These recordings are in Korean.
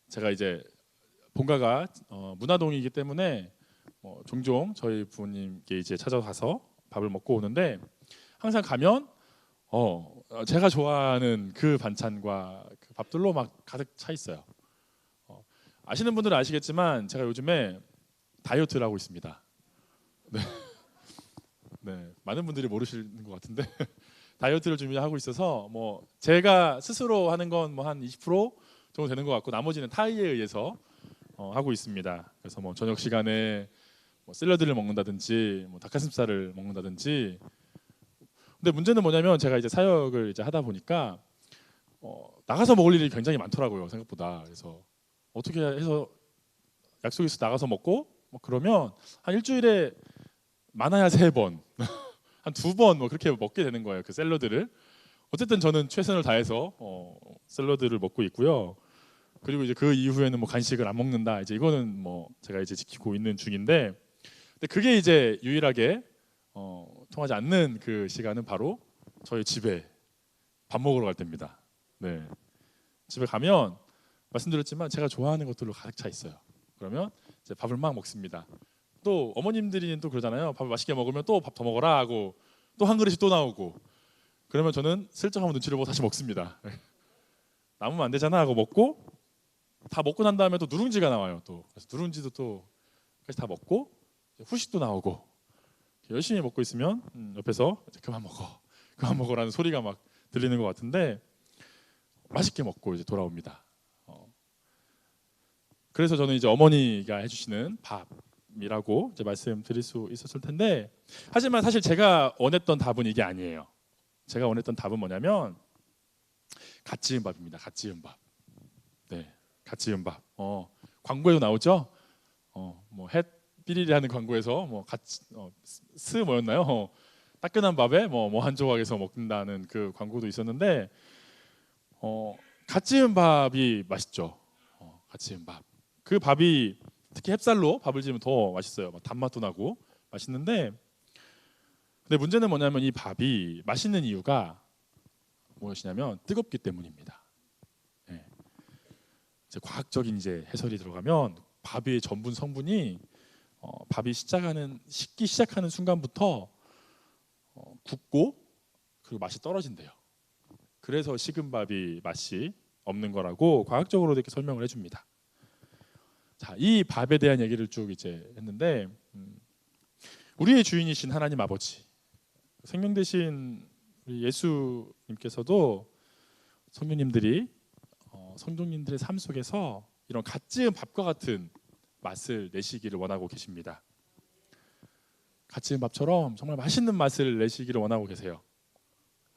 제가 이제 본가가 문화동이기 때문에 종종 저희 부모님께 이제 찾아가서 밥을 먹고 오는데 항상 가면 제가 좋아하는 그 반찬과 그 밥들로 막 가득 차 있어요. 아시는 분들은 아시겠지만 제가 요즘에 다이어트를 하고 있습니다. 네, 네, 많은 분들이 모르시는 것 같은데 다이어트를 준비하고 있어서 뭐 제가 스스로 하는 건 뭐 한 20% 정도 되는 것 같고 나머지는 타이에 의해서 하고 있습니다. 그래서 뭐 저녁 시간에 뭐 샐러드를 먹는다든지 뭐 닭가슴살을 먹는다든지. 근데 문제는 뭐냐면 제가 이제 사역을 이제 하다 보니까 나가서 먹을 일이 굉장히 많더라고요, 생각보다. 그래서 어떻게 해서 약속 있어 나가서 먹고 뭐 그러면 한 일주일에 많아야 3번, 한 2번 뭐 그렇게 먹게 되는 거예요, 그 샐러드를. 어쨌든 저는 최선을 다해서 샐러드를 먹고 있고요. 그리고 이제 그 이후에는 뭐 간식을 안 먹는다. 이제 이거는 뭐 제가 이제 지키고 있는 중인데, 근데 그게 이제 유일하게 통하지 않는 그 시간은 바로 저희 집에 밥 먹으러 갈 때입니다. 네, 집에 가면 말씀드렸지만 제가 좋아하는 것들로 가득 차 있어요. 그러면 이제 밥을 막 먹습니다. 또 어머님들이 또 그러잖아요. 밥을 맛있게 먹으면 또 밥 더 먹어라 하고 또 한 그릇이 또 나오고, 그러면 저는 슬쩍 한번 눈치를 보고 다시 먹습니다. 남으면 안 되잖아 하고 먹고, 다 먹고 난 다음에 또 누룽지가 나와요. 또 그래서 누룽지도 또 까지 다 먹고 후식도 나오고, 열심히 먹고 있으면 옆에서 이제 그만 먹어, 그만 먹어라는 소리가 막 들리는 것 같은데 맛있게 먹고 이제 돌아옵니다. 그래서 저는 이제 어머니가 해주시는 밥이라고 이제 말씀드릴 수 있었을 텐데, 하지만 사실 제가 원했던 답은 이게 아니에요. 제가 원했던 답은 뭐냐면 갓 지은 밥입니다. 갓 지은 밥. 네, 갓 지은 밥. 광고에도 나오죠. 뭐햇 삐리리 하는 광고에서 스 뭐였나요? 따끈한 밥에 뭐 한 조각에서 먹는다는 그 광고도 있었는데, 갓 지은 밥이 맛있죠. 갓 지은 밥. 그 밥이 특히 햅쌀로 밥을 지으면 더 맛있어요. 막 단맛도 나고 맛있는데, 근데 문제는 뭐냐면 이 밥이 맛있는 이유가 무엇이냐면 뜨겁기 때문입니다. 네. 이제 과학적인 이제 해설이 들어가면 밥의 전분 성분이 밥이 식기 시작하는 순간부터 굳고 그리고 맛이 떨어진대요. 그래서 식은 밥이 맛이 없는 거라고 과학적으로 이렇게 설명을 해줍니다. 자, 이 밥에 대한 얘기를 쭉 이제 했는데, 우리의 주인이신 하나님 아버지, 생명 되신 우리 예수님께서도 성도님들이 성도님들의 삶 속에서 이런 갓 지은 밥과 같은 맛을 내시기를 원하고 계십니다. 갓 지은 밥처럼 정말 맛있는 맛을 내시기를 원하고 계세요.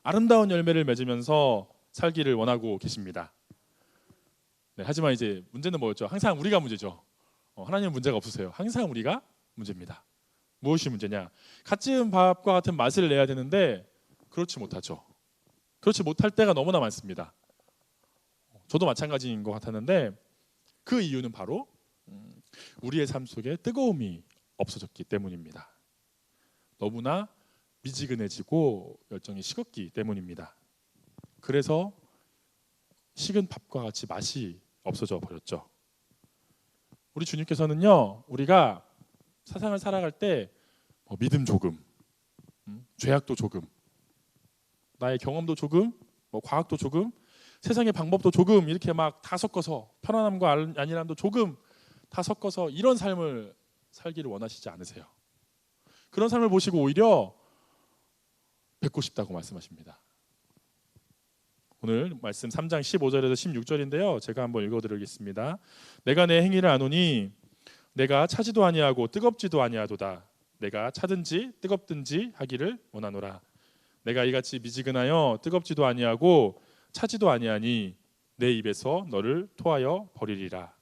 아름다운 열매를 맺으면서 살기를 원하고 계십니다. 네, 하지만 이제 문제는 뭐였죠? 항상 우리가 문제죠. 하나님은 문제가 없으세요. 항상 우리가 문제입니다. 무엇이 문제냐? 갓 지은 밥과 같은 맛을 내야 되는데 그렇지 못하죠. 그렇지 못할 때가 너무나 많습니다. 저도 마찬가지인 것 같았는데, 그 이유는 바로 우리의 삶 속에 뜨거움이 없어졌기 때문입니다. 너무나 미지근해지고 열정이 식었기 때문입니다. 그래서 식은 밥과 같이 맛이 없어져 버렸죠. 우리 주님께서는요, 우리가 세상을 살아갈 때 믿음 조금, 죄악도 조금, 나의 경험도 조금, 과학도 조금, 세상의 방법도 조금 이렇게 막 다 섞어서, 편안함과 안일함도 조금 다 섞어서 이런 삶을 살기를 원하시지 않으세요. 그런 삶을 보시고 오히려 뵙고 싶다고 말씀하십니다. 오늘 말씀 3장 15절에서 16절인데요. 제가 한번 읽어드리겠습니다. 내가 내 행위를 아노니 내가 차지도 아니하고 뜨겁지도 아니하도다. 내가 차든지 뜨겁든지 하기를 원하노라. 내가 이같이 미지근하여 뜨겁지도 아니하고 차지도 아니하니 내 입에서 너를 토하여 버리리라.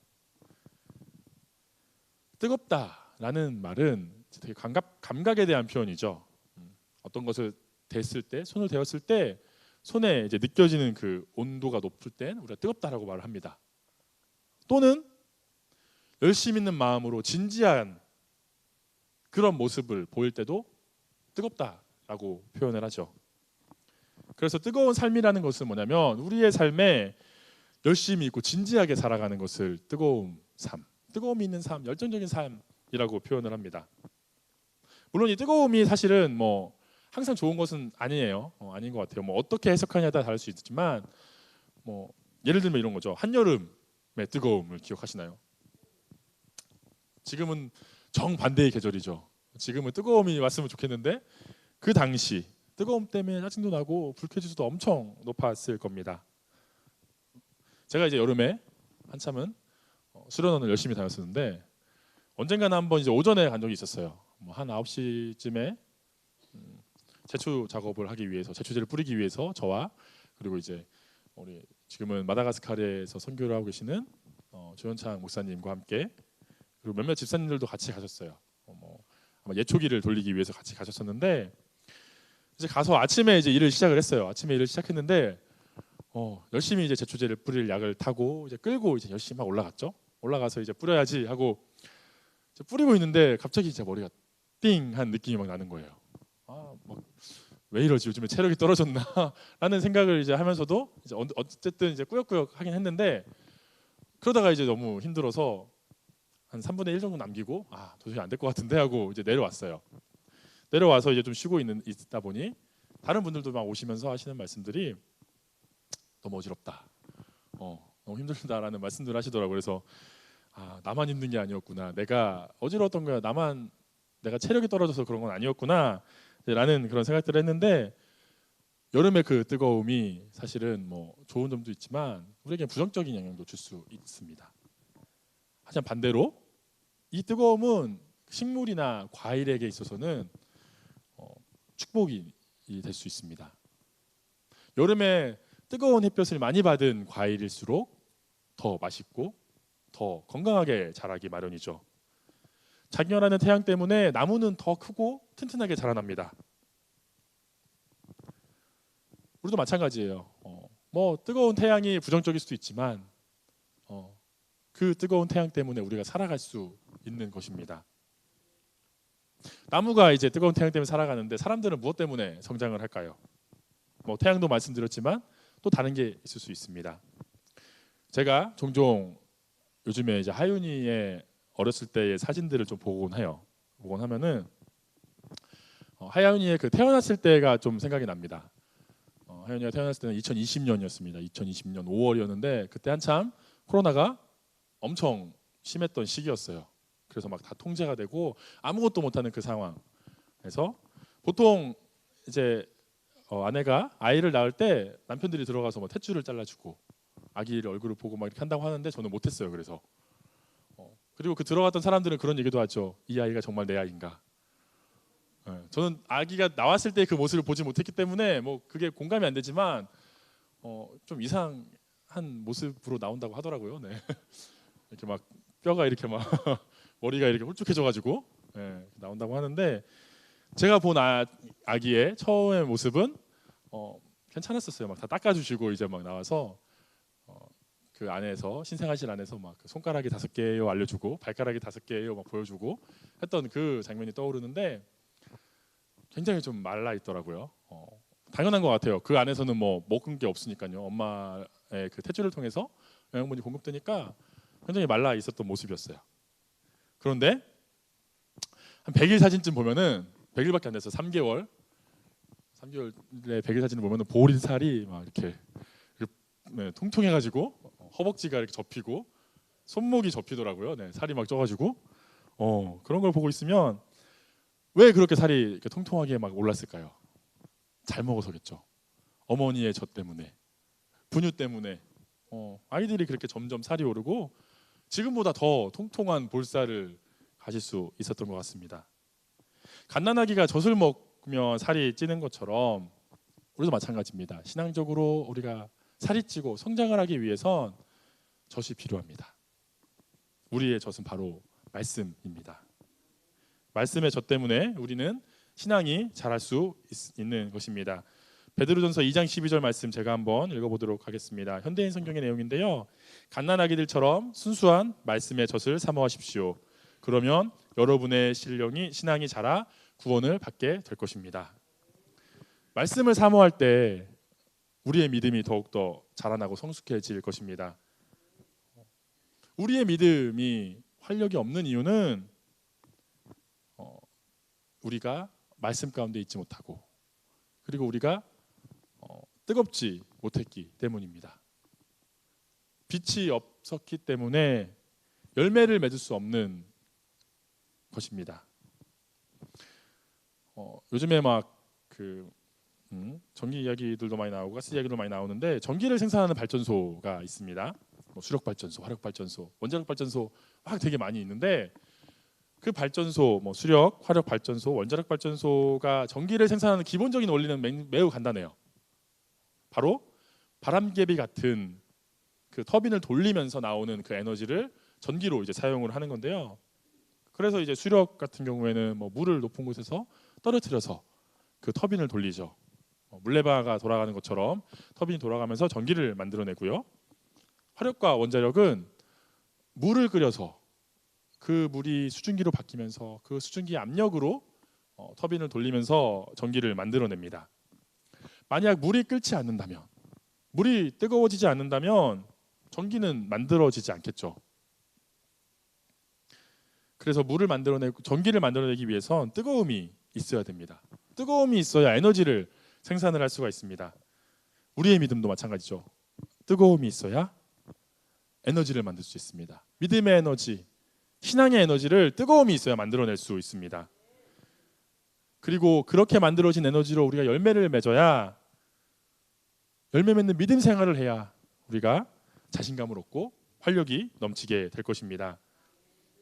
뜨겁다라는 말은 되게 감각에 대한 표현이죠. 어떤 것을 댔을 때, 손을 대었을 때 손에 이제 느껴지는 그 온도가 높을 땐 우리가 뜨겁다라고 말을 합니다. 또는 열심 있는 마음으로 진지한 그런 모습을 보일 때도 뜨겁다라고 표현을 하죠. 그래서 뜨거운 삶이라는 것은 뭐냐면 우리의 삶에 열심히 있고 진지하게 살아가는 것을 뜨거움 삶, 뜨거움이 있는 삶, 열정적인 삶이라고 표현을 합니다. 물론 이 뜨거움이 사실은 뭐 항상 좋은 것은 아니에요. 아닌 것 같아요. 뭐 어떻게 해석하냐에 따라 다를 수 있지만 뭐 예를 들면 이런 거죠. 한여름의 뜨거움을 기억하시나요? 지금은 정반대의 계절이죠. 지금은 뜨거움이 왔으면 좋겠는데 그 당시 뜨거움 때문에 짜증도 나고 불쾌지수도 엄청 높았을 겁니다. 제가 이제 여름에 한참은 수련원을 열심히 다녔었는데 언젠가는 한번 이제 오전에 간 적이 있었어요. 뭐한 9시쯤에 제초 작업을 하기 위해서 제초제를 뿌리기 위해서 저와 그리고 이제 우리 지금은 마다가스카르에서 선교를 하고 계시는 조현창 목사님과 함께 그리고 몇몇 집사님들도 같이 가셨어요. 뭐 아마 예초기를 돌리기 위해서 같이 가셨었는데 이제 가서 아침에 이제 일을 시작을 했어요. 아침에 일을 시작했는데 열심히 이제 제초제를 뿌릴 약을 타고 이제 끌고 이제 열심히 막 올라갔죠. 올라가서 이제 뿌려야지 하고 이제 뿌리고 있는데 갑자기 제 머리가 띵한 느낌이 막 나는 거예요. 막 왜 이러지? 요즘에 체력이 떨어졌나? 라는 생각을 이제 하면서도 이제 어쨌든 이제 꾸역꾸역 하긴 했는데 그러다가 이제 너무 힘들어서 한 3분의 1 정도 남기고 도저히 안 될 것 같은데 하고 이제 내려왔어요. 내려와서 이제 좀 쉬고 있다 보니 다른 분들도 막 오시면서 하시는 말씀들이 너무 어지럽다, 너무 힘들다라는 말씀들 하시더라고요. 그래서 나만 힘든 게 아니었구나, 내가 어지러웠던 거야, 내가 체력이 떨어져서 그런 건 아니었구나 라는 그런 생각들을 했는데 여름의 그 뜨거움이 사실은 뭐 좋은 점도 있지만 우리에게 부정적인 영향도 줄 수 있습니다. 하지만 반대로 이 뜨거움은 식물이나 과일에게 있어서는 축복이 될 수 있습니다. 여름에 뜨거운 햇볕을 많이 받은 과일일수록 더 맛있고 더 건강하게 자라기 마련이죠. 장렬하는 태양 때문에 나무는 더 크고 튼튼하게 자라납니다. 우리도 마찬가지예요. 뭐 뜨거운 태양이 부정적일 수도 있지만 그 뜨거운 태양 때문에 우리가 살아갈 수 있는 것입니다. 나무가 이제 뜨거운 태양 때문에 살아가는데 사람들은 무엇 때문에 성장을 할까요? 뭐 태양도 말씀드렸지만 또 다른 게 있을 수 있습니다. 제가 종종 요즘에 이제 하윤이의 어렸을 때의 사진들을 좀 보곤 해요. 보곤 하면은 하윤이의 그 태어났을 때가 좀 생각이 납니다. 하윤이가 태어났을 때는 2020년이었습니다. 2020년 5월이었는데 그때 한참 코로나가 엄청 심했던 시기였어요. 그래서 막 다 통제가 되고 아무것도 못하는 그 상황. 그래서 보통 이제 아내가 아이를 낳을 때 남편들이 들어가서 뭐 탯줄을 잘라주고 아기를 얼굴을 보고 막 이렇게 한다고 하는데 저는 못했어요. 그래서 그리고 그 들어갔던 사람들은 그런 얘기도 하죠. 이 아이가 정말 내 아이인가? 저는 아기가 나왔을 때 그 모습을 보지 못했기 때문에 뭐 그게 공감이 안 되지만 좀 이상한 모습으로 나온다고 하더라고요. 네. 이렇게 막 뼈가 이렇게 막 머리가 이렇게 홀쭉해져가지고 나온다고 하는데 제가 본 아기의 처음의 모습은 괜찮았었어요. 막 다 닦아주시고 이제 막 나와서 그 안에서 신생아실 안에서 막 손가락이 5개예요 알려주고 발가락이 5개예요 막 보여주고 했던 그 장면이 떠오르는데 굉장히 좀 말라 있더라고요. 당연한 것 같아요. 그 안에서는 뭐 먹은 게 없으니까요. 엄마의 그 탯줄을 통해서 영양분이 공급되니까 굉장히 말라 있었던 모습이었어요. 그런데 한 100일 사진쯤 보면은 100일밖에 안 돼서 3개월의 100일 사진을 보면은 보리살이 막 이렇게 통통해가지고 허벅지가 이렇게 접히고 손목이 접히더라고요. 네, 살이 막 쪄가지고 그런 걸 보고 있으면 왜 그렇게 살이 이렇게 통통하게 막 올랐을까요? 잘 먹어서겠죠. 어머니의 젖 때문에, 분유 때문에 아이들이 그렇게 점점 살이 오르고 지금보다 더 통통한 볼살을 가질 수 있었던 것 같습니다. 갓난아기가 젖을 먹으면 살이 찌는 것처럼 우리도 마찬가지입니다. 신앙적으로 우리가 살이 찌고 성장을 하기 위해선 젖이 필요합니다. 우리의 젖은 바로 말씀입니다. 말씀의 젖 때문에 우리는 신앙이 자랄 수 있는 것입니다. 베드로전서 2장 12절 말씀 제가 한번 읽어보도록 하겠습니다. 현대인 성경의 내용인데요. 갓난아기들처럼 순수한 말씀의 젖을 사모하십시오. 그러면 여러분의 신앙이 자라 구원을 받게 될 것입니다. 말씀을 사모할 때 우리의 믿음이 더욱더 자라나고 성숙해질 것입니다. 우리의 믿음이 활력이 없는 이유는 우리가 말씀 가운데 있지 못하고, 그리고 우리가 뜨겁지 못했기 때문입니다. 빛이 없었기 때문에 열매를 맺을 수 없는 것입니다. 요즘에 막 전기 이야기들도 많이 나오고 가스 이야기도 많이 나오는데, 전기를 생산하는 발전소가 있습니다. 수력 발전소, 화력 발전소, 원자력 발전소 막 되게 많이 있는데, 그 발전소, 수력, 화력 발전소, 원자력 발전소가 전기를 생산하는 기본적인 원리는 매우 간단해요. 바로 바람개비 같은 그 터빈을 돌리면서 나오는 그 에너지를 전기로 이제 사용을 하는 건데요. 그래서 이제 수력 같은 경우에는 물을 높은 곳에서 떨어뜨려서 그 터빈을 돌리죠. 물레바가 돌아가는 것처럼 터빈이 돌아가면서 전기를 만들어내고요. 화력과 원자력은 물을 끓여서 그 물이 수증기로 바뀌면서 그 수증기 압력으로 터빈을 돌리면서 전기를 만들어냅니다. 만약 물이 끓지 않는다면, 물이 뜨거워지지 않는다면 전기는 만들어지지 않겠죠. 그래서 전기를 만들어내기 위해선 뜨거움이 있어야 됩니다. 뜨거움이 있어야 에너지를 생산을 할 수가 있습니다. 우리의 믿음도 마찬가지죠. 뜨거움이 있어야 에너지를 만들 수 있습니다. 믿음의 에너지, 신앙의 에너지를 뜨거움이 있어야 만들어낼 수 있습니다. 그리고 그렇게 만들어진 에너지로 우리가 열매를 맺어야, 열매 맺는 믿음 생활을 해야 우리가 자신감을 얻고 활력이 넘치게 될 것입니다.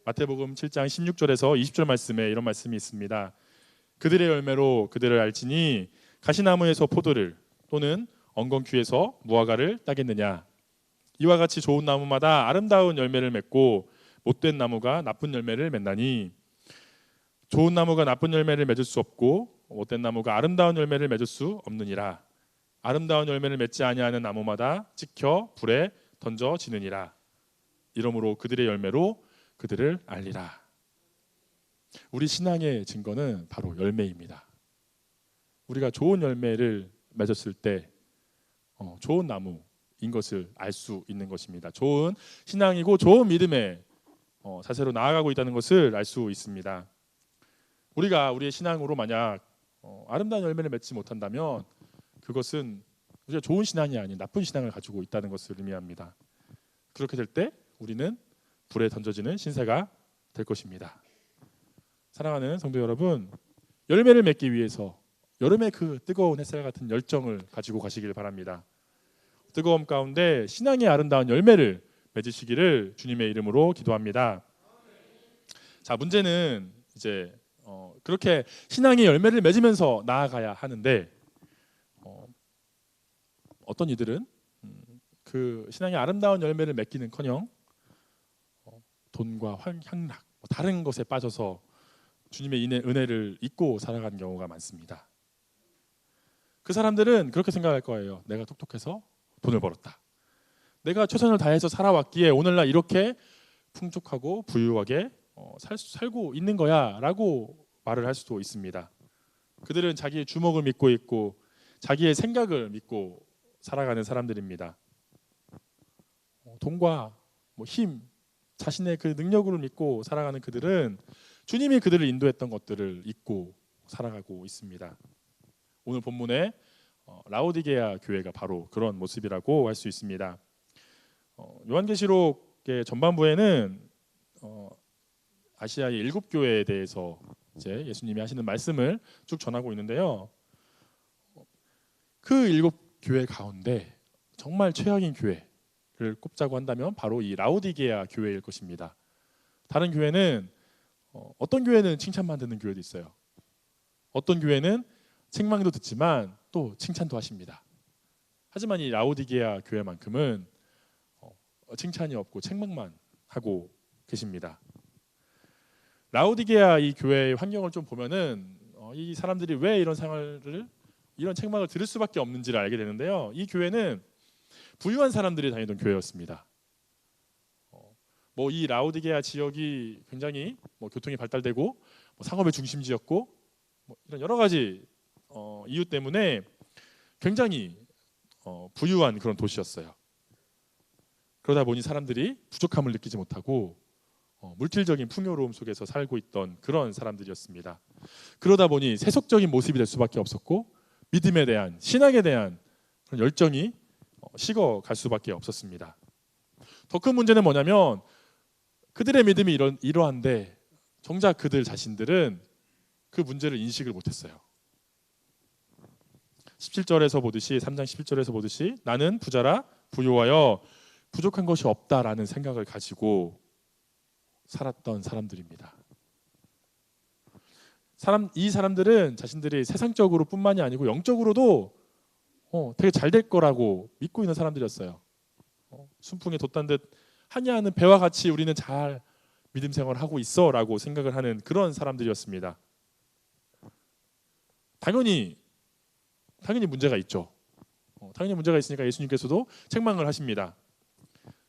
마태복음 7장 16절에서 20절 말씀에 이런 말씀이 있습니다. 그들의 열매로 그들을 알지니 가시나무에서 포도를 또는 엉겅퀴에서 무화과를 따겠느냐. 이와 같이 좋은 나무마다 아름다운 열매를 맺고 못된 나무가 나쁜 열매를 맺나니, 좋은 나무가 나쁜 열매를 맺을 수 없고 못된 나무가 아름다운 열매를 맺을 수 없느니라. 아름다운 열매를 맺지 아니하는 나무마다 찍혀 불에 던져지느니라. 이러므로 그들의 열매로 그들을 알리라. 우리 신앙의 증거는 바로 열매입니다. 우리가 좋은 열매를 맺었을 때 좋은 나무인 것을 알 수 있는 것입니다. 좋은 신앙이고 좋은 믿음의 자세로 나아가고 있다는 것을 알 수 있습니다. 우리가 우리의 신앙으로 만약 아름다운 열매를 맺지 못한다면 그것은 우리가 좋은 신앙이 아닌 나쁜 신앙을 가지고 있다는 것을 의미합니다. 그렇게 될 때 우리는 불에 던져지는 신세가 될 것입니다. 사랑하는 성도 여러분, 열매를 맺기 위해서 여름의 그 뜨거운 햇살 같은 열정을 가지고 가시길 바랍니다. 뜨거움 가운데 신앙의 아름다운 열매를 맺으시기를 주님의 이름으로 기도합니다. 자, 문제는 이제 그렇게 신앙의 열매를 맺으면서 나아가야 하는데, 어떤 이들은 그 신앙의 아름다운 열매를 맺기는커녕 돈과 향락, 다른 것에 빠져서 주님의 은혜를 잊고 살아가는 경우가 많습니다. 그 사람들은 그렇게 생각할 거예요. 내가 똑똑해서 돈을 벌었다. 내가 최선을 다해서 살아왔기에 오늘날 이렇게 풍족하고 부유하게 살고 있는 거야 라고 말을 할 수도 있습니다. 그들은 자기의 주먹을 믿고 있고 자기의 생각을 믿고 살아가는 사람들입니다. 돈과 힘, 자신의 그 능력으로 믿고 살아가는 그들은 주님이 그들을 인도했던 것들을 잊고 살아가고 있습니다. 오늘 본문에 라오디게아 교회가 바로 그런 모습이라고 할 수 있습니다. 요한계시록의 전반부에는 아시아의 7교회에 대해서 이제 예수님이 하시는 말씀을 쭉 전하고 있는데요. 그 7교회 가운데 정말 최악인 교회를 꼽자고 한다면 바로 이 라오디게아 교회일 것입니다. 다른 교회는 어떤 교회는 칭찬만 듣는 교회도 있어요. 어떤 교회는 책망도 듣지만 또 칭찬도 하십니다. 하지만 이 라오디게아 교회만큼은 칭찬이 없고 책망만 하고 계십니다. 라오디게아 이 교회의 환경을 좀 보면은 이 사람들이 왜 이런 이런 책망을 들을 수밖에 없는지를 알게 되는데요. 이 교회는 부유한 사람들이 다니던 교회였습니다. 이 라오디게아 지역이 굉장히 교통이 발달되고 상업의 중심지였고 이런 여러 가지 이유 때문에 굉장히 부유한 그런 도시였어요. 그러다 보니 사람들이 부족함을 느끼지 못하고 물질적인 풍요로움 속에서 살고 있던 그런 사람들이었습니다. 그러다 보니 세속적인 모습이 될 수밖에 없었고 믿음에 대한, 신앙에 대한 그런 열정이 식어갈 수밖에 없었습니다. 더 큰 문제는 뭐냐면 그들의 믿음이 이러한데 정작 그들 자신들은 그 문제를 인식을 못했어요. 17절에서 보듯이 3장 11절에서 보듯이 나는 부자라 부요하여 부족한 것이 없다라는 생각을 가지고 살았던 사람들입니다. 이 사람들은 자신들이 세상적으로 뿐만이 아니고 영적으로도 되게 잘 될 거라고 믿고 있는 사람들이었어요. 순풍에 돛단 듯 하냐는 배와 같이 우리는 잘 믿음 생활을 하고 있어라고 생각을 하는 그런 사람들이었습니다. 당연히 문제가 있죠. 당연히 문제가 있으니까 예수님께서도 책망을 하십니다.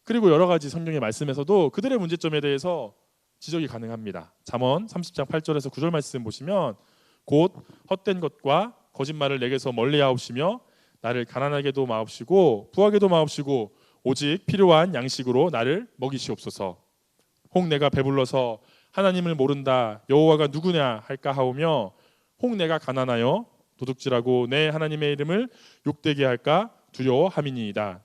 그리고 여러 가지 성경의 말씀에서도 그들의 문제점에 대해서 지적이 가능합니다. 잠언 30장 8절에서 9절 말씀 보시면 곧 헛된 것과 거짓말을 내게서 멀리 하옵시며 나를 가난하게도 마옵시고 부하게도 마옵시고 오직 필요한 양식으로 나를 먹이시옵소서. 혹 내가 배불러서 하나님을 모른다 여호와가 누구냐 할까 하오며 혹 내가 가난하여 도둑질하고 내 하나님의 이름을 욕되게 할까 두려워함이니이다.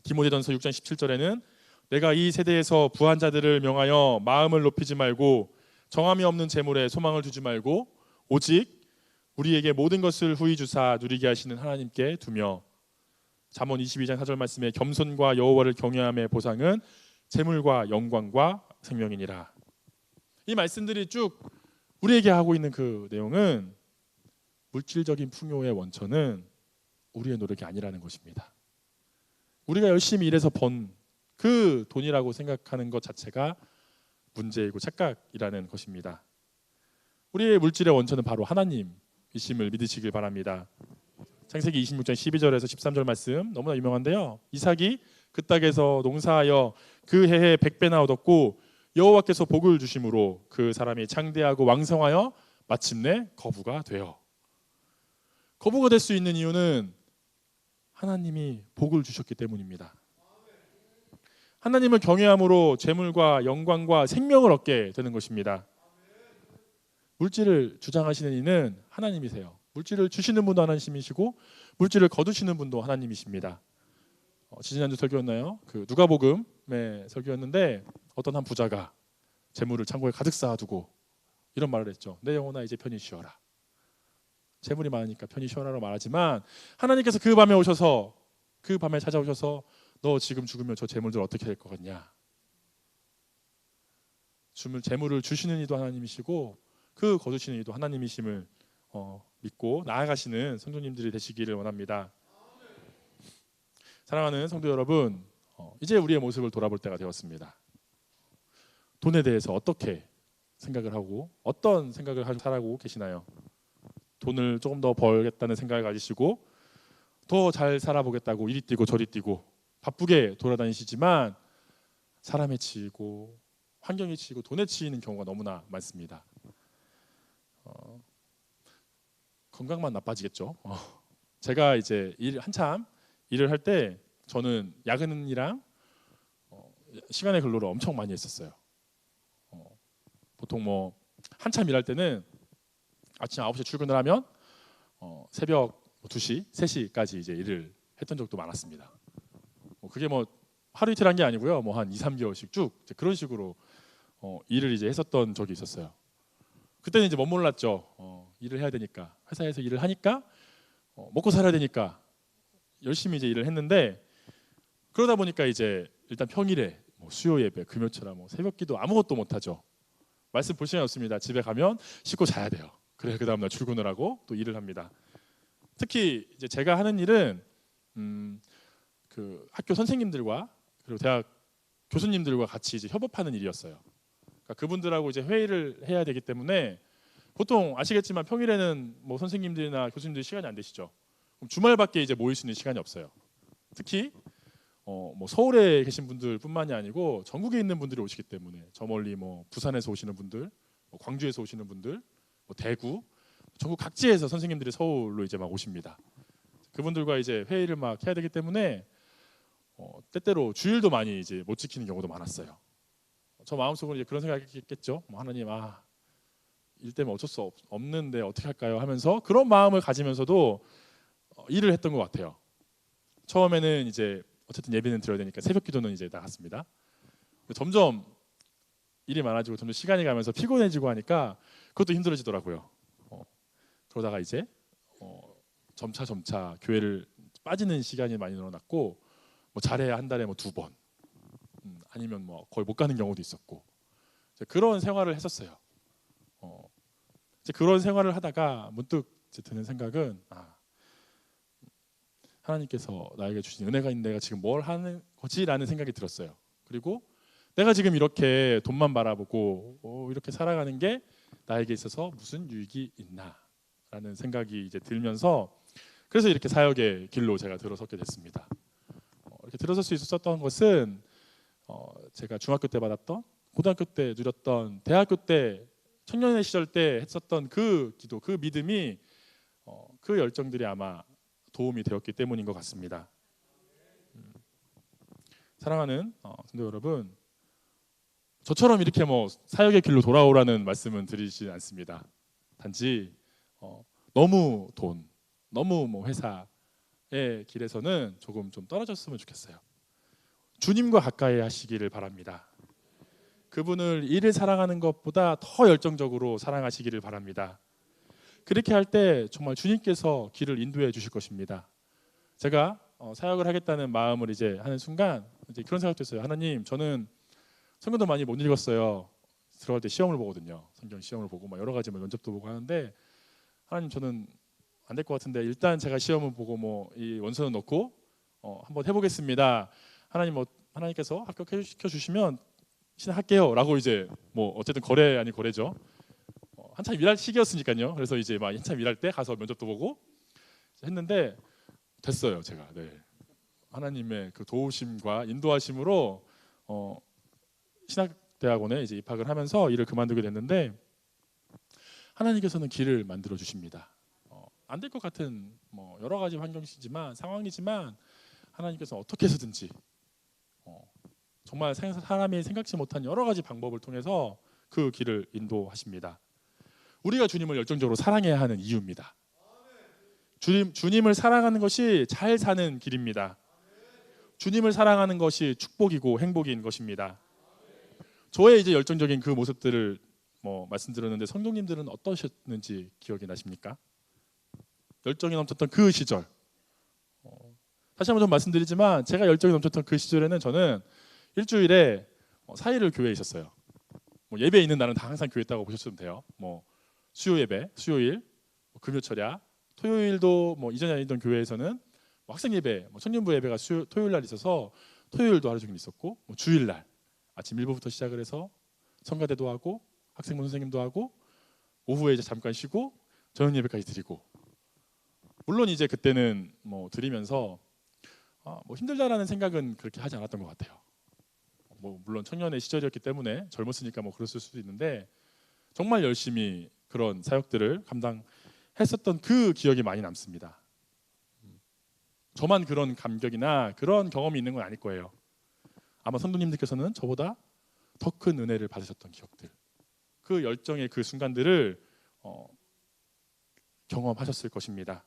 디모데전서 6장 17절에는 내가 이 세대에서 부한 자들을 명하여 마음을 높이지 말고 정함이 없는 재물에 소망을 두지 말고 오직 우리에게 모든 것을 후히 주사 누리게 하시는 하나님께 두며 잠언 22장 4절 말씀에 겸손과 여호와를 경외함의 보상은 재물과 영광과 생명이니라. 이 말씀들이 쭉 우리에게 하고 있는 그 내용은 물질적인 풍요의 원천은 우리의 노력이 아니라는 것입니다. 우리가 열심히 일해서 번 그 돈이라고 생각하는 것 자체가 문제이고 착각이라는 것입니다. 우리의 물질의 원천은 바로 하나님이심을 믿으시길 바랍니다. 창세기 26장 12절에서 13절 말씀 너무나 유명한데요. 이삭이 그 땅에서 농사하여 그 해에 100배나 얻었고 여호와께서 복을 주심으로 그 사람이 창대하고 왕성하여 마침내 거부가 되어. 거부가 될 수 있는 이유는 하나님이 복을 주셨기 때문입니다. 하나님을 경외함으로 재물과 영광과 생명을 얻게 되는 것입니다. 물질을 주장하시는 이는 하나님이세요. 물질을 주시는 분도 하나님이시고 물질을 거두시는 분도 하나님이십니다. 지지난주 설교였나요? 그 누가복음의 설교였는데 어떤 한 부자가 재물을 창고에 가득 쌓아두고 이런 말을 했죠. 내 영혼아 이제 편히 쉬어라. 재물이 많으니까 편히 쉬어라라고 말하지만 하나님께서 그 밤에 찾아오셔서 너 지금 죽으면 저 재물들 어떻게 될 것 같냐. 재물을 주시는 이도 하나님이시고 그 거두시는 이도 하나님이심을 믿고 나아가시는 성도님들이 되시기를 원합니다. 사랑하는 성도 여러분, 이제 우리의 모습을 돌아볼 때가 되었습니다. 돈에 대해서 어떻게 생각을 하고 어떤 생각을 하고 살아가고 계시나요? 돈을 조금 더 벌겠다는 생각을 가지시고 더 잘 살아보겠다고 이리 뛰고 저리 뛰고 바쁘게 돌아다니시지만 사람에 치이고 환경에 치이고 돈에 치이는 경우가 너무나 많습니다. 건강만 나빠지겠죠. 제가 이제 한참 일을 할 때 저는 야근이랑 시간의 근로를 엄청 많이 했었어요. 보통 뭐 한참 일할 때는 아침 9시에 출근을 하면 새벽 2시, 3시까지 이제 일을 했던 적도 많았습니다. 그게 뭐 하루 이틀 한 게 아니고요. 뭐 한 2, 3개월씩 쭉 그런 식으로 일을 이제 했었던 적이 있었어요. 그때는 이제 못 몰랐죠. 일을 해야 되니까 회사에서 일을 하니까 먹고 살아야 되니까 열심히 이제 일을 했는데 그러다 보니까 이제 일단 평일에 뭐 수요 예배, 금요철아 뭐 새벽기도 아무것도 못 하죠. 말씀 볼 시간이 없습니다. 집에 가면 씻고 자야 돼요. 그래 그 다음 날 출근을 하고 또 일을 합니다. 특히 이제 제가 하는 일은 그 학교 선생님들과 그리고 대학 교수님들과 같이 이제 협업하는 일이었어요. 그러니까 그분들하고 이제 회의를 해야 되기 때문에 보통 아시겠지만 평일에는 뭐 선생님들이나 교수님들이 시간이 안 되시죠. 그럼 주말밖에 이제 모일 수 있는 시간이 없어요. 특히 뭐 서울에 계신 분들뿐만이 아니고 전국에 있는 분들이 오시기 때문에 저 멀리 뭐 부산에서 오시는 분들, 뭐 광주에서 오시는 분들, 뭐 대구, 전국 각지에서 선생님들이 서울로 이제 막 오십니다. 그분들과 이제 회의를 막 해야 되기 때문에 때때로 주일도 많이 이제 못 지키는 경우도 많았어요. 저 마음속으로 이제 그런 생각했겠죠. 뭐 하나님, 일 때문에 어쩔 수 없는데 어떻게 할까요? 하면서 그런 마음을 가지면서도 일을 했던 것 같아요. 처음에는 이제 어쨌든 예배는 드려야 되니까 새벽 기도는 이제 나갔습니다. 점점 일이 많아지고 점점 시간이 가면서 피곤해지고 하니까 그것도 힘들어지더라고요. 그러다가 이제 점차 교회를 빠지는 시간이 많이 늘어났고, 뭐 잘해야 한 달에 뭐 2번, 아니면 뭐 거의 못 가는 경우도 있었고, 이제 그런 생활을 했었어요. 이제 그런 생활을 하다가 문득 이제 드는 생각은, 하나님께서 나에게 주신 은혜가 있는데 내가 지금 뭘 하는 거지라는 생각이 들었어요. 그리고 내가 지금 이렇게 돈만 바라보고 이렇게 살아가는 게 나에게 있어서 무슨 유익이 있나라는 생각이 이제 들면서, 그래서 이렇게 사역의 길로 제가 들어섰게 됐습니다. 이렇게 들어설 수 있었던 것은 제가 중학교 때 받았던, 고등학교 때 누렸던, 대학교 때 청년의 시절 때 했었던 그 기도, 그 믿음이, 그 열정들이 아마 도움이 되었기 때문인 것 같습니다. 사랑하는 성도 여러분, 저처럼 이렇게 뭐 사역의 길로 돌아오라는 말씀은 드리지 않습니다. 단지 너무 너무 뭐 회사의 길에서는 조금 좀 떨어졌으면 좋겠어요. 주님과 가까이 하시기를 바랍니다. 그분을 일을 사랑하는 것보다 더 열정적으로 사랑하시기를 바랍니다. 그렇게 할 때 정말 주님께서 길을 인도해 주실 것입니다. 제가 사역을 하겠다는 마음을 이제 하는 순간 이제 그런 생각도 했어요. 하나님, 저는 성경도 많이 못 읽었어요. 들어갈 때 시험을 보거든요. 성경 시험을 보고 막 여러 가지 면접도 보고 하는데, 하나님, 저는 안 될 것 같은데 일단 제가 시험을 보고 뭐 이 원서는 넣고 한번 해보겠습니다. 하나님께서 합격시켜 주시면 신할게요라고 이제 뭐 어쨌든 거래 아닌 거래죠. 한참 일할 시기였으니까요. 그래서 이제 막 한참 일할 때 가서 면접도 보고 했는데 됐어요, 제가. 네. 하나님의 그 도우심과 인도하심으로 신학대학원에 이제 입학을 하면서 일을 그만두게 됐는데, 하나님께서는 길을 만들어 주십니다. 안 될 것 같은 뭐 여러 가지 상황이지만 하나님께서 어떻게 해서든지 정말 사람이 생각지 못한 여러 가지 방법을 통해서 그 길을 인도하십니다. 우리가 주님을 열정적으로 사랑해야 하는 이유입니다. 주님을 사랑하는 것이 잘 사는 길입니다. 주님을 사랑하는 것이 축복이고 행복인 것입니다. 저의 이제 열정적인 그 모습들을 뭐 말씀드렸는데, 성도님들은 어떠셨는지 기억이 나십니까? 열정이 넘쳤던 그 시절. 다시 한번 좀 말씀드리지만, 제가 열정이 넘쳤던 그 시절에는 저는 일주일에 4일을 교회에 있었어요. 뭐 예배 있는 날은 다 항상 교회 있다고 보셨으면 돼요. 뭐 수요 예배, 수요일, 금요 철야, 토요일도 뭐 이전에 다니던 교회에서는 뭐 학생 예배, 뭐 청년부 예배가 토요일 날 있어서 토요일도 하루 종일 있었고, 뭐 주일 날 아침 1부부터 시작을 해서 성가대도 하고 학생부 선생님도 하고 오후에 이제 잠깐 쉬고 저녁 예배까지 드리고, 물론 이제 그때는 뭐 드리면서 뭐 힘들다라는 생각은 그렇게 하지 않았던 것 같아요. 뭐 물론 청년의 시절이었기 때문에 젊었으니까 뭐 그랬을 수도 있는데, 정말 열심히 그런 사역들을 감당했었던 그 기억이 많이 남습니다. 저만 그런 감격이나 그런 경험이 있는 건 아닐 거예요. 아마 성도님들께서는 저보다 더 큰 은혜를 받으셨던 기억들, 그 열정의 그 순간들을 경험하셨을 것입니다.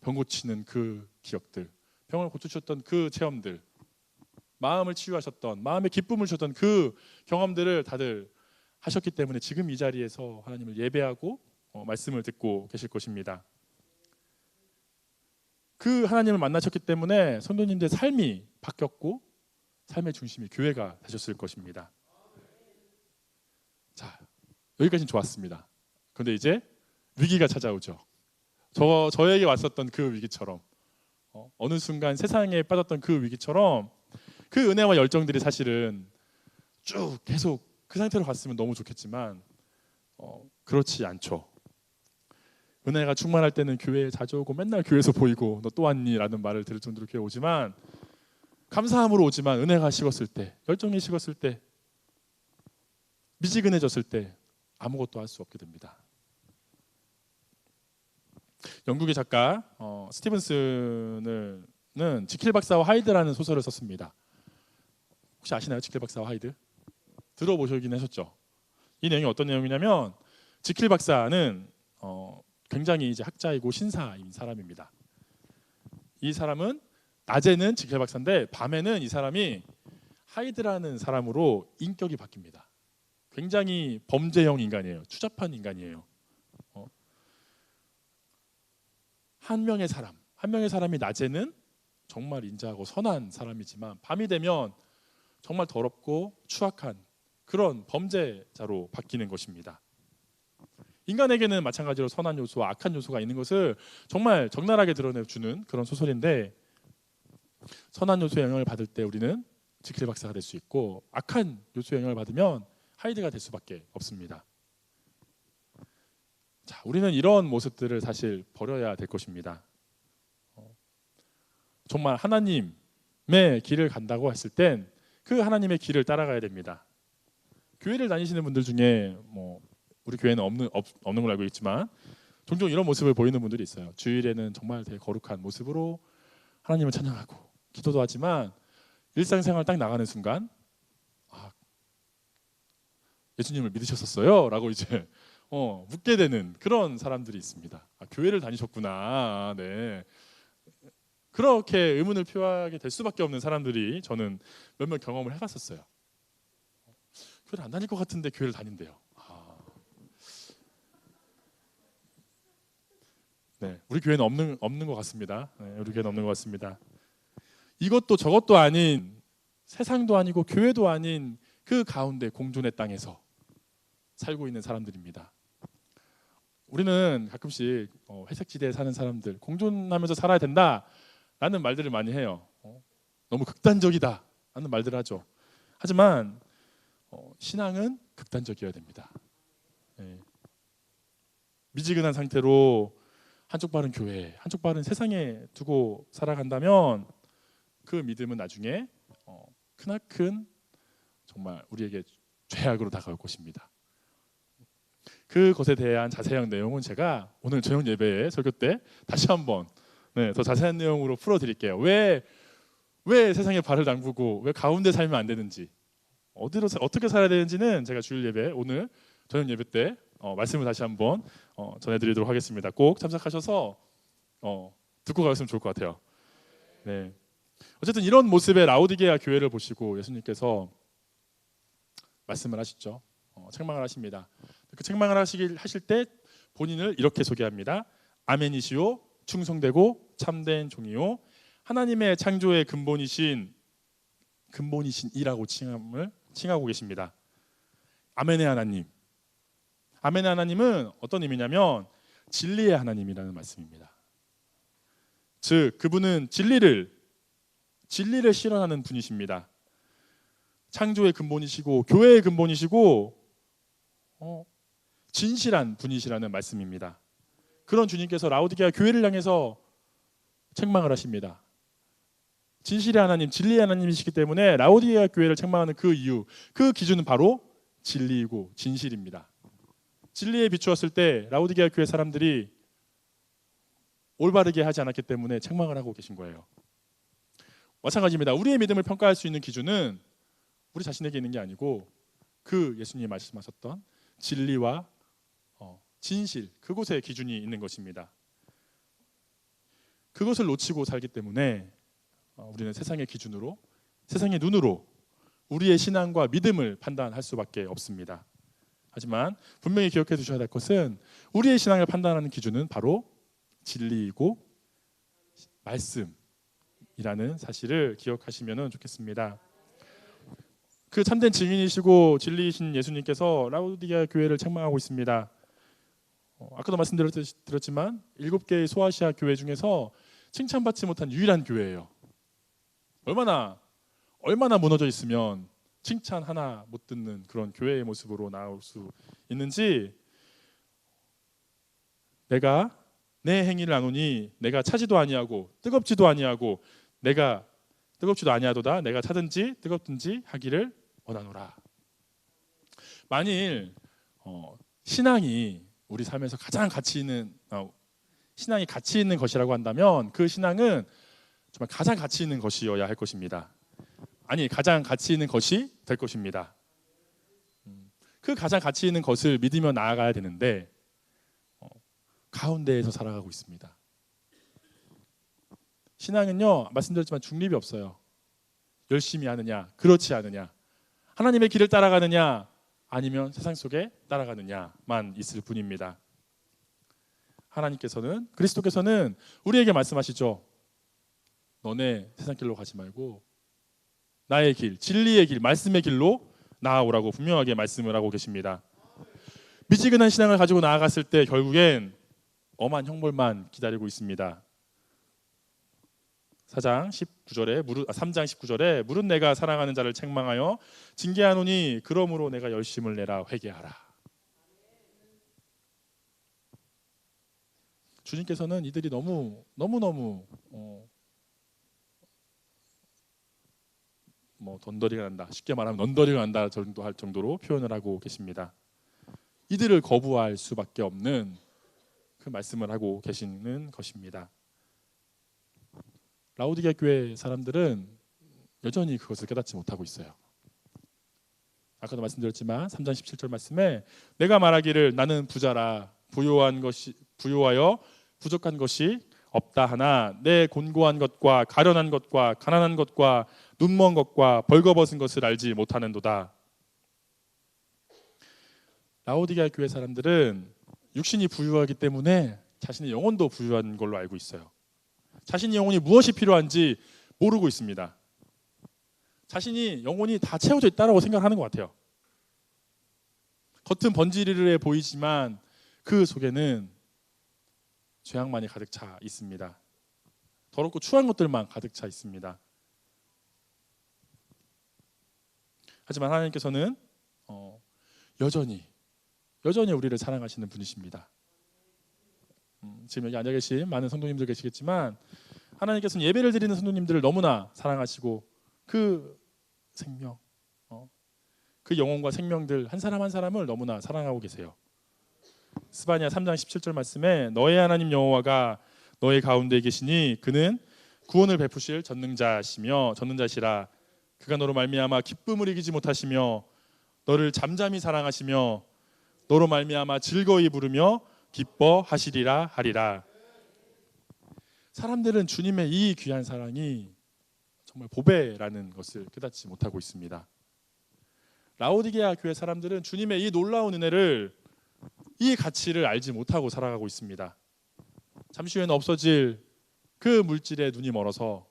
병 고치는 그 기억들, 병을 고쳐주셨던 그 체험들, 마음을 치유하셨던, 마음의 기쁨을 주셨던 그 경험들을 다들 하셨기 때문에 지금 이 자리에서 하나님을 예배하고 말씀을 듣고 계실 것입니다. 그 하나님을 만나셨기 때문에 성도님들의 삶이 바뀌었고 삶의 중심이 교회가 되셨을 것입니다. 자, 여기까지는 좋았습니다. 그런데 이제 위기가 찾아오죠. 저에게 왔었던 그 위기처럼, 어느 순간 세상에 빠졌던 그 위기처럼, 그 은혜와 열정들이 사실은 쭉 계속 그 상태로 갔으면 너무 좋겠지만 그렇지 않죠. 은혜가 충만할 때는 교회에 자주 오고 맨날 교회에서 보이고 너 또 왔니? 라는 말을 들을 정도로 교회 오지만, 감사함으로 오지만 은혜가 식었을 때, 열정이 식었을 때, 미지근해졌을 때 아무것도 할 수 없게 됩니다. 영국의 작가 스티븐슨은 지킬 박사와 하이드라는 소설을 썼습니다. 혹시 아시나요? 지킬 박사와 하이드? 들어보시긴 하셨죠? 이 내용이 어떤 내용이냐면 지킬 박사는 굉장히 이제 학자이고 신사인 사람입니다. 이 사람은 낮에는 지킬 박사인데 밤에는 이 사람이 하이드라는 사람으로 인격이 바뀝니다. 굉장히 범죄형 인간이에요. 추잡한 인간이에요. 한 명의 사람이 낮에는 정말 인자하고 선한 사람이지만 밤이 되면 정말 더럽고 추악한 그런 범죄자로 바뀌는 것입니다. 인간에게는 마찬가지로 선한 요소와 악한 요소가 있는 것을 정말 적나라하게 드러내주는 그런 소설인데, 선한 요소의 영향을 받을 때 우리는 지킬 박사가 될 수 있고 악한 요소의 영향을 받으면 하이드가 될 수밖에 없습니다. 자, 우리는 이런 모습들을 사실 버려야 될 것입니다. 정말 하나님의 길을 간다고 했을 땐 그 하나님의 길을 따라가야 됩니다. 교회를 다니시는 분들 중에 우리 교회는 없는 걸 알고 있지만 종종 이런 모습을 보이는 분들이 있어요. 주일에는 정말 되게 거룩한 모습으로 하나님을 찬양하고 기도도 하지만 일상생활 딱 나가는 순간 예수님을 믿으셨었어요? 라고 이제 묻게 되는 그런 사람들이 있습니다. 교회를 다니셨구나. 네. 그렇게 의문을 표하게 될 수밖에 없는 사람들이 저는 몇몇 경험을 해봤었어요. 교회를 안 다닐 것 같은데 교회를 다닌대요. 네, 우리 교회는 없는 것 같습니다. 네, 우리 교회는 없는 것 같습니다. 이것도 저것도 아닌, 세상도 아니고 교회도 아닌 그 가운데 공존의 땅에서 살고 있는 사람들입니다. 우리는 가끔씩 회색지대에 사는 사람들, 공존하면서 살아야 된다라는 말들을 많이 해요. 너무 극단적이다 라는 말들을 하죠. 하지만 신앙은 극단적이어야 됩니다. 네. 미지근한 상태로 한쪽 발은 교회, 한쪽 발은 세상에 두고 살아간다면 그 믿음은 나중에 크나큰 정말 우리에게 죄악으로 다가올 것입니다. 그것에 대한 자세한 내용은 제가 오늘 저녁 예배에 설교 때 다시 한번 더 자세한 내용으로 풀어드릴게요. 왜 세상에 발을 담그고 왜 가운데 살면 안 되는지, 어떻게 살아야 되는지는 제가 주일 예배 오늘 저녁 예배 때 말씀을 다시 한번 전해드리도록 하겠습니다. 꼭 참석하셔서 듣고 가셨으면 좋을 것 같아요. 네. 어쨌든 이런 모습의 라오디게아 교회를 보시고 예수님께서 말씀을 하시죠. 책망을 하십니다. 그 책망을 하실 때 본인을 이렇게 소개합니다. 아멘이시오, 충성되고 참된 종이요, 하나님의 창조의 근본이신이라고 칭하고 계십니다. 아멘의 하나님. 아멘의 하나님은 어떤 의미냐면 진리의 하나님이라는 말씀입니다. 즉 그분은 진리를 실현하는 분이십니다. 창조의 근본이시고 교회의 근본이시고 진실한 분이시라는 말씀입니다. 그런 주님께서 라오디게아 교회를 향해서 책망을 하십니다. 진실의 하나님, 진리의 하나님이시기 때문에 라오디게아 교회를 책망하는 그 이유, 그 기준은 바로 진리이고 진실입니다. 진리에 비추었을 때 라오디게아 교회 사람들이 올바르게 하지 않았기 때문에 책망을 하고 계신 거예요. 마찬가지입니다. 우리의 믿음을 평가할 수 있는 기준은 우리 자신에게 있는 게 아니고 그 예수님이 말씀하셨던 진리와 진실, 그곳에 기준이 있는 것입니다. 그것을 놓치고 살기 때문에 우리는 세상의 기준으로, 세상의 눈으로 우리의 신앙과 믿음을 판단할 수밖에 없습니다. 하지만 분명히 기억해 두셔야 될 것은 우리의 신앙을 판단하는 기준은 바로 진리이고 말씀이라는 사실을 기억하시면 좋겠습니다. 그 참된 증인이시고 진리이신 예수님께서 라오디게아 교회를 책망하고 있습니다. 아까도 말씀드렸지만 7개의 소아시아 교회 중에서 칭찬받지 못한 유일한 교회예요. 얼마나 무너져 있으면 칭찬 하나 못 듣는 그런 교회의 모습으로 나올 수 있는지, 내가 내 행위를 아노니 내가 차지도 아니하고 뜨겁지도 아니하고 내가 뜨겁지도 아니하도다 내가 차든지 뜨겁든지 하기를 원하노라. 만일 신앙이 우리 삶에서 가장 가치 있는 신앙이 가치 있는 것이라고 한다면 그 신앙은 정말 가장 가치 있는 것이어야 할 것입니다. 아니, 가장 가치 있는 것이 될 것입니다. 그 가장 가치 있는 것을 믿으며 나아가야 되는데 가운데에서 살아가고 있습니다. 신앙은요, 말씀드렸지만 중립이 없어요. 열심히 하느냐, 그렇지 않느냐, 하나님의 길을 따라가느냐, 아니면 세상 속에 따라가느냐만 있을 뿐입니다. 하나님께서는, 그리스도께서는 우리에게 말씀하시죠. 너네 세상 길로 가지 말고 나의 길, 진리의 길, 말씀의 길로 나아오라고 분명하게 말씀을 하고 계십니다. 미지근한 신앙을 가지고 나아갔을 때 결국엔 엄한 형벌만 기다리고 있습니다. 3장 19절에 무릇 내가 사랑하는 자를 책망하여 징계하노니 그러므로 내가 열심을 내라 회개하라. 주님께서는 이들이 너무 던더리가 난다, 쉽게 말하면 넌더리가 난다 정도 할 정도로 표현을 하고 계십니다. 이들을 거부할 수밖에 없는 그 말씀을 하고 계시는 것입니다. 라오디게아 교회 사람들은 여전히 그것을 깨닫지 못하고 있어요. 아까도 말씀드렸지만 3장 17절 말씀에 내가 말하기를 나는 부자라 부요하여 부족한 것이 없다 하나 내 곤고한 것과 가련한 것과 가난한 것과 눈먼 것과 벌거벗은 것을 알지 못하는도다. 라오디게아 교회 사람들은 육신이 부유하기 때문에 자신의 영혼도 부유한 걸로 알고 있어요. 자신의 영혼이 무엇이 필요한지 모르고 있습니다. 자신이 영혼이 다 채워져 있다고 생각하는 것 같아요. 겉은 번지르르해 보이지만 그 속에는 죄악만이 가득 차 있습니다. 더럽고 추한 것들만 가득 차 있습니다. 하지만 하나님께서는 여전히 우리를 사랑하시는 분이십니다. 지금 여기 앉아 계신 많은 성도님들 계시겠지만 하나님께서는 예배를 드리는 성도님들을 너무나 사랑하시고 그 생명, 그 영혼과 생명들 한 사람 한 사람을 너무나 사랑하고 계세요. 스바냐 3장 17절 말씀에 너의 하나님 여호와가 너의 가운데 계시니 그는 구원을 베푸실 전능자시라. 그가 너로 말미암아 기쁨을 이기지 못하시며 너를 잠잠히 사랑하시며 너로 말미암아 즐거이 부르며 기뻐하시리라 하리라. 사람들은 주님의 이 귀한 사랑이 정말 보배라는 것을 깨닫지 못하고 있습니다. 라오디게아 교회 사람들은 주님의 이 놀라운 은혜를, 이 가치를 알지 못하고 살아가고 있습니다. 잠시 후에는 없어질 그 물질에 눈이 멀어서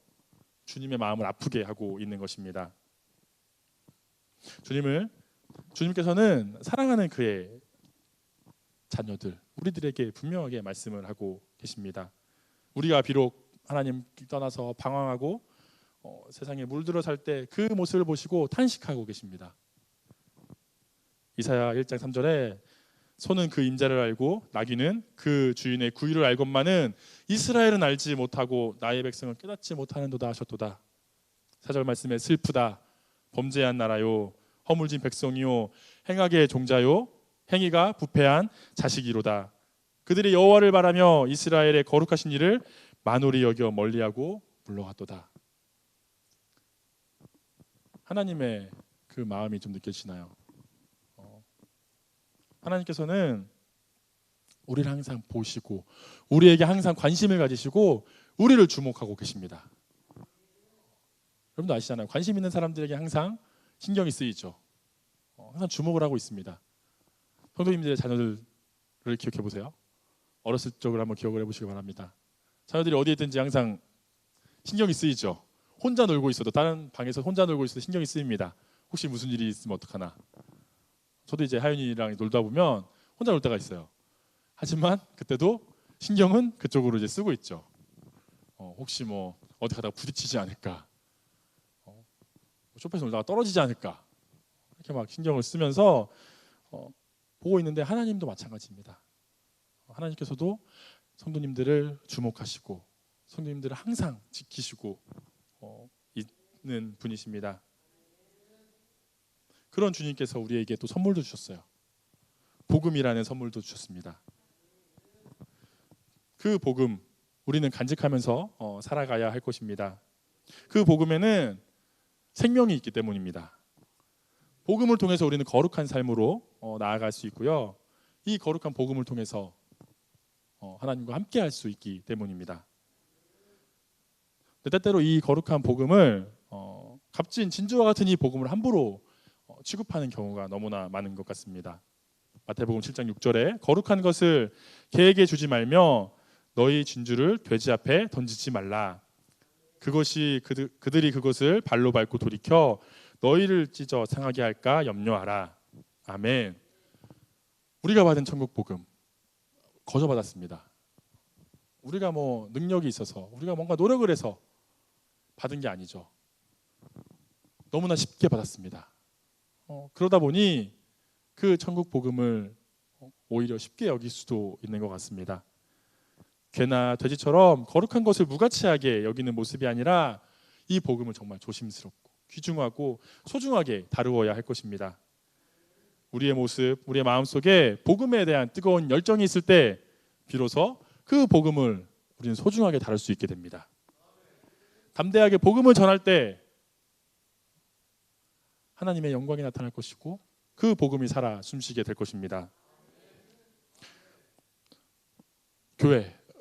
주님의 마음을 아프게 하고 있는 것입니다. 주님께서는 사랑하는 그의 자녀들, 우리들에게 분명하게 말씀을 하고 계십니다. 우리가 비록 하나님 떠나서 방황하고 세상에 물들어 살 때 그 모습을 보시고 탄식하고 계십니다. 이사야 1장 3절에 소는 그 임자를 알고 나귀는 그 주인의 구유를 알건만은 이스라엘은 알지 못하고 나의 백성은 깨닫지 못하는도다 하셨도다. 4절 말씀에 슬프다 범죄한 나라요 허물진 백성이요 행악의 종자요 행위가 부패한 자식이로다. 그들이 여호와를 바라며 이스라엘의 거룩하신 이를 만홀히 여겨 멀리하고 물러갔도다. 하나님의 그 마음이 좀 느껴지나요? 하나님께서는 우리를 항상 보시고 우리에게 항상 관심을 가지시고 우리를 주목하고 계십니다. 여러분도 아시잖아요. 관심 있는 사람들에게 항상 신경이 쓰이죠. 항상 주목을 하고 있습니다. 성도님들의 자녀들을 기억해 보세요. 어렸을 적을 한번 기억을 해보시기 바랍니다. 자녀들이 어디에 있든지 항상 신경이 쓰이죠. 혼자 놀고 있어도, 다른 방에서 혼자 놀고 있어도 신경이 쓰입니다. 혹시 무슨 일이 있으면 어떡하나. 저도 이제 하윤이랑 놀다 보면 혼자 놀 때가 있어요. 하지만 그때도 신경은 그쪽으로 이제 쓰고 있죠. 혹시 뭐 어디 가다가 부딪히지 않을까, 쇼파에서 놀다가 떨어지지 않을까, 이렇게 막 신경을 쓰면서 보고 있는데 하나님도 마찬가지입니다. 하나님께서도 성도님들을 주목하시고 성도님들을 항상 지키시고 있는 분이십니다. 그런 주님께서 우리에게 또 선물도 주셨어요. 복음이라는 선물도 주셨습니다. 그 복음 우리는 간직하면서 살아가야 할 것입니다. 그 복음에는 생명이 있기 때문입니다. 복음을 통해서 우리는 거룩한 삶으로 나아갈 수 있고요. 이 거룩한 복음을 통해서 하나님과 함께 할 수 있기 때문입니다. 때때로 이 거룩한 복음을 값진 진주와 같은 이 복음을 함부로 취급하는 경우가 너무나 많은 것 같습니다. 마태복음 7장 6절에 거룩한 것을 개에게 주지 말며 너희 진주를 돼지 앞에 던지지 말라. 그것이 그들이 그것을 발로 밟고 돌이켜 너희를 찢어 상하게 할까 염려하라. 아멘. 우리가 받은 천국 복음 거저 받았습니다. 우리가 능력이 있어서 우리가 뭔가 노력을 해서 받은 게 아니죠. 너무나 쉽게 받았습니다. 그러다 보니 그 천국 복음을 오히려 쉽게 여길 수도 있는 것 같습니다. 개나 돼지처럼 거룩한 것을 무가치하게 여기는 모습이 아니라 이 복음을 정말 조심스럽고 귀중하고 소중하게 다루어야 할 것입니다. 우리의 모습, 우리의 마음속에 복음에 대한 뜨거운 열정이 있을 때 비로소 그 복음을 우리는 소중하게 다룰 수 있게 됩니다. 담대하게 복음을 전할 때 하나님의 영광이 나타날 것이고 그 복음이 살아 숨쉬게 될 것입니다.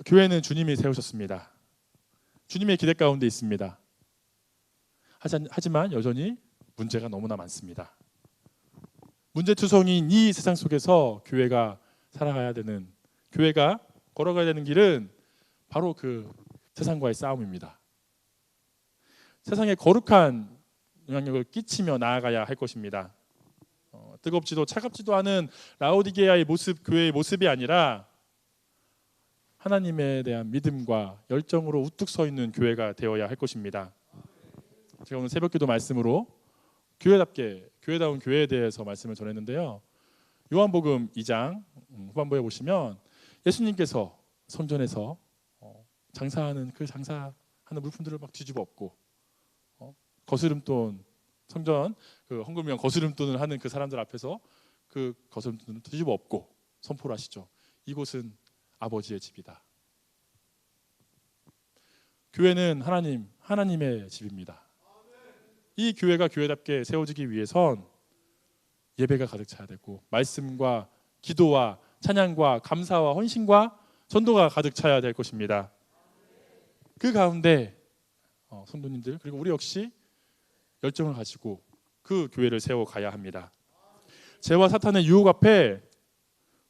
교회는 주님이 세우셨습니다. 주님의 기대 가운데 있습니다. 하지만 여전히 문제가 너무나 많습니다. 문제투성인 이 세상 속에서 교회가 살아가야 되는, 교회가 걸어가야 되는 길은 바로 그 세상과의 싸움입니다. 세상에 거룩한 영향력을 끼치며 나아가야 할 것입니다. 뜨겁지도 차갑지도 않은 라오디게아의 모습, 교회의 모습이 아니라 하나님에 대한 믿음과 열정으로 우뚝 서 있는 교회가 되어야 할 것입니다. 제가 오늘 새벽기도 말씀으로 교회다운 교회에 대해서 말씀을 전했는데요. 요한복음 2장 후반부에 보시면 예수님께서 성전에서 장사하는 물품들을 막 뒤집어 엎고 거스름돈, 성전 헌금이면 거스름돈을 하는 그 사람들 앞에서 그 거스름돈을 뒤집어 엎고 선포를 하시죠. 이곳은 아버지의 집이다. 교회는 하나님의 집입니다. 이 교회가 교회답게 세워지기 위해선 예배가 가득 차야 되고 말씀과 기도와 찬양과 감사와 헌신과 전도가 가득 차야 될 것입니다. 그 가운데 성도님들 그리고 우리 역시 열정을 가지고 그 교회를 세워가야 합니다. 죄와 사탄의 유혹 앞에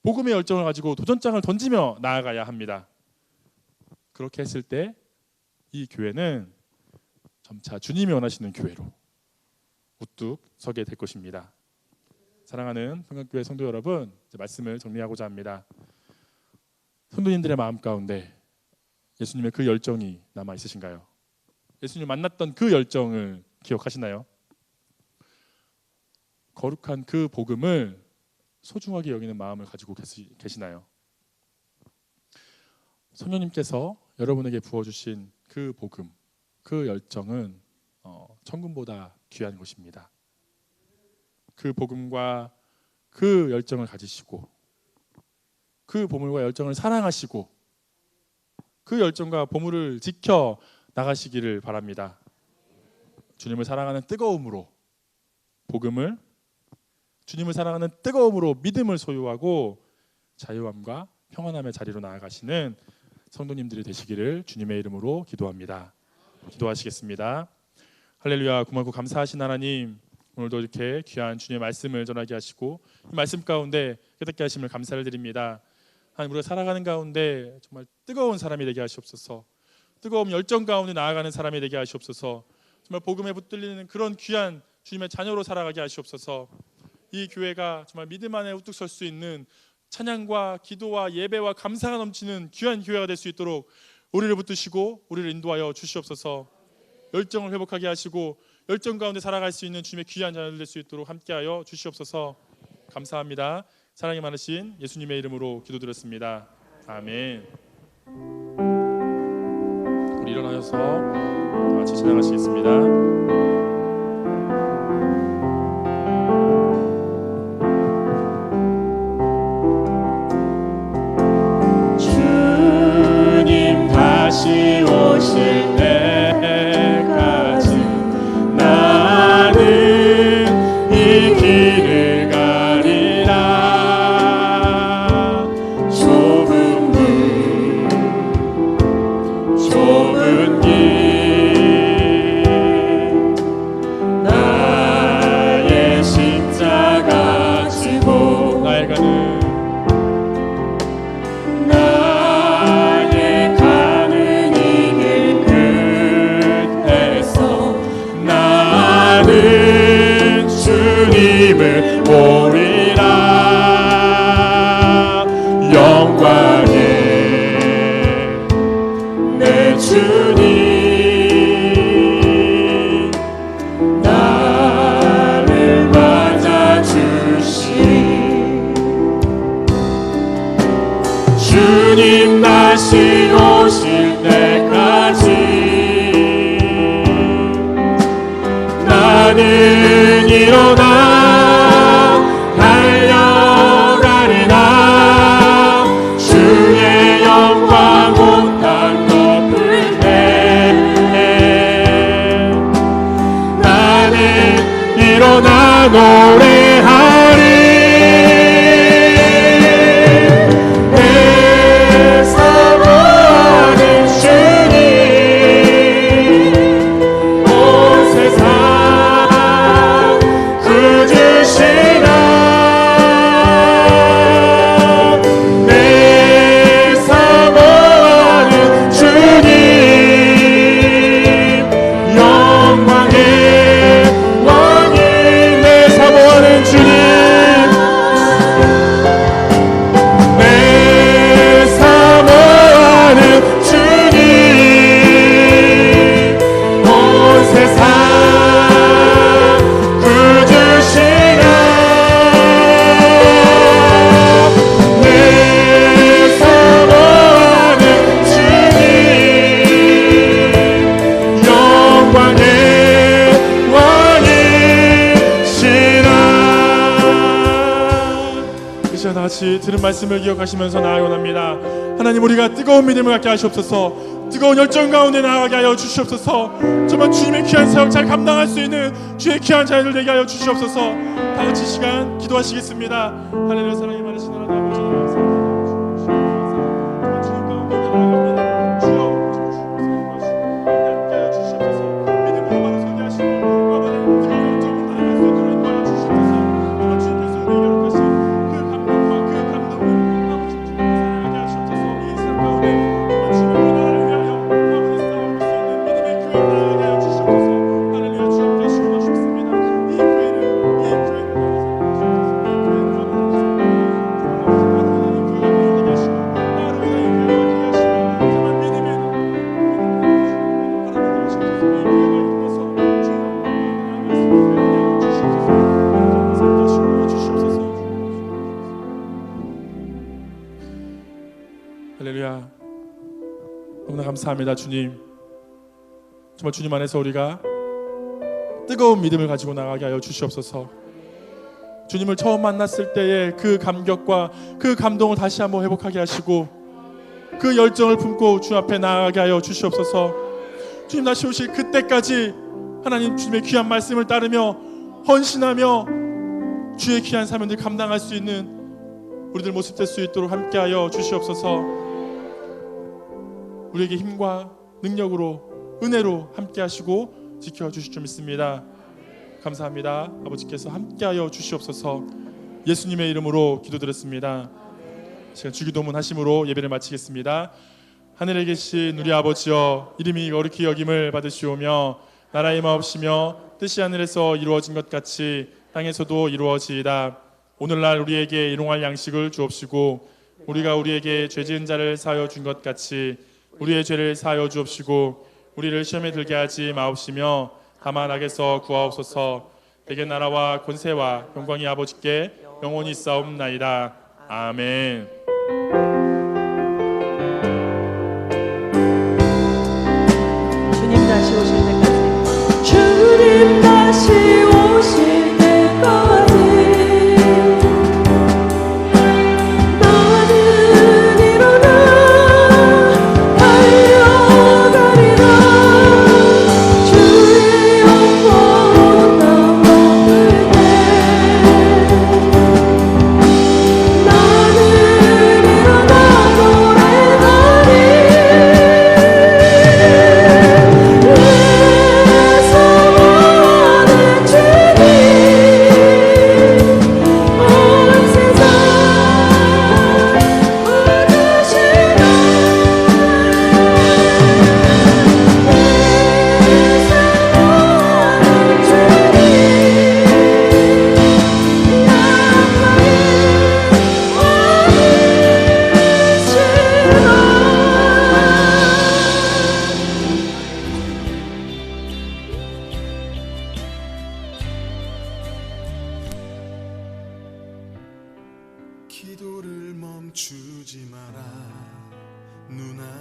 복음의 열정을 가지고 도전장을 던지며 나아가야 합니다. 그렇게 했을 때 이 교회는 점차 주님이 원하시는 교회로 우뚝 서게 될 것입니다. 사랑하는 평강교회 성도 여러분, 이제 말씀을 정리하고자 합니다. 성도님들의 마음 가운데 예수님의 그 열정이 남아 있으신가요? 예수님 만났던 그 열정을 기억하시나요? 거룩한 그 복음을 소중하게 여기는 마음을 가지고 계시나요? 성령님께서 여러분에게 부어주신 그 복음, 그 열정은 천금보다 귀한 것입니다. 그 복음과 그 열정을 가지시고 그 보물과 열정을 사랑하시고 그 열정과 보물을 지켜 나가시기를 바랍니다. 주님을 사랑하는 뜨거움으로 복음을, 주님을 사랑하는 뜨거움으로 믿음을 소유하고 자유함과 평안함의 자리로 나아가시는 성도님들이 되시기를 주님의 이름으로 기도합니다. 기도하시겠습니다. 할렐루야. 고맙고 감사하신 하나님, 오늘도 이렇게 귀한 주님의 말씀을 전하게 하시고 이 말씀 가운데 깨닫게 하심을 감사를 드립니다. 하나님, 우리가 살아가는 가운데 정말 뜨거운 사람이 되게 하시옵소서. 뜨거운 열정 가운데 나아가는 사람이 되게 하시옵소서. 정말 복음에 붙들리는 그런 귀한 주님의 자녀로 살아가게 하시옵소서. 이 교회가 정말 믿음 안에 우뚝 설 수 있는 찬양과 기도와 예배와 감사가 넘치는 귀한 교회가 될 수 있도록 우리를 붙드시고 우리를 인도하여 주시옵소서. 열정을 회복하게 하시고 열정 가운데 살아갈 수 있는 주님의 귀한 자녀들 될 수 있도록 함께하여 주시옵소서. 감사합니다. 사랑이 많으신 예수님의 이름으로 기도드렸습니다. 아멘. 우리 일어나셔서 같이 찬양하시겠습니다. 주 다시 오실 때까지 나는 일어나 달려가리라. 주의 영광 온 땅 덮을 때 나는 일어나 노래하리. 내 사모하는 주님 온 세상 구주시라. 내 사모하는 주님 영광의 왕이. 내 사모하는 주님 내 사모하는 주님 온 세상 구주시라. 내 사모하는 주님 영광의 왕이시라. 이 시간 다 같이 들은 말씀을 기억하시면서 나아가옵니다. 하나님, 우리가 뜨거운 믿음을 갖게 하시옵소서. 뜨거운 열정 가운데 나아가게 하여 주시옵소서. 정말 주님의 귀한 사역 잘 감당할 수 있는 주의 귀한 자녀들 되게 하여 주시옵소서. 다 같이 시간 기도하시겠습니다. 하나님의 사랑이 많으신 하나님 아버지, 감사합니다. 주님 가운데 나아갑니다. 주여, 함께 하여 주시옵소서. 믿음으로 바로 선대하시고 아버지 뜨거운 열정을 나아갈 수 있도록 인도하여 주시옵소서. 정말 주님께서 우리에게 허락하신 그 감동과 그 감동을 아버지 사랑하게 하시옵소서. 이 세상 가운데 정말 주님의 나라를 위하여 아버지 싸울 수 있는 믿음의 교회를 나아가게 하여 주시옵소서. 할렐루야. 주여 함께 하시고 싶습니다. 이 교회를 할렐루야. 너무나 감사합니다. 주님, 정말 주님 안에서 우리가 뜨거운 믿음을 가지고 나가게 하여 주시옵소서. 주님을 처음 만났을 때의 그 감격과 그 감동을 다시 한번 회복하게 하시고 그 열정을 품고 주 앞에 나아가게 하여 주시옵소서. 주님 다시 오실 그때까지 하나님 주님의 귀한 말씀을 따르며 헌신하며 주의 귀한 사명들 감당할 수 있는 우리들 모습 될 수 있도록 함께하여 주시옵소서. 우리에게 힘과 능력으로 은혜로 함께하시고 지켜주실 줄 믿습니다. 감사합니다. 아버지께서 함께하여 주시옵소서. 예수님의 이름으로 기도드렸습니다. 제가 주기도문 하심으로 예배를 마치겠습니다. 하늘에 계신 우리 아버지여, 이름이 거룩히 여김을 받으시오며 나라의 마옵시며 뜻이 하늘에서 이루어진 것 같이 땅에서도 이루어지이다. 오늘날 우리에게 일용할 양식을 주옵시고 우리가 우리에게 죄 지은 자를 사하여 준 것 같이 우리의 죄를 사하여 주옵시고 우리를 시험에 들게 하지 마옵시며 다만 악에서 구하옵소서. 내게 나라와 권세와 영광이 아버지께 영원히 있사옵나이다. 아멘.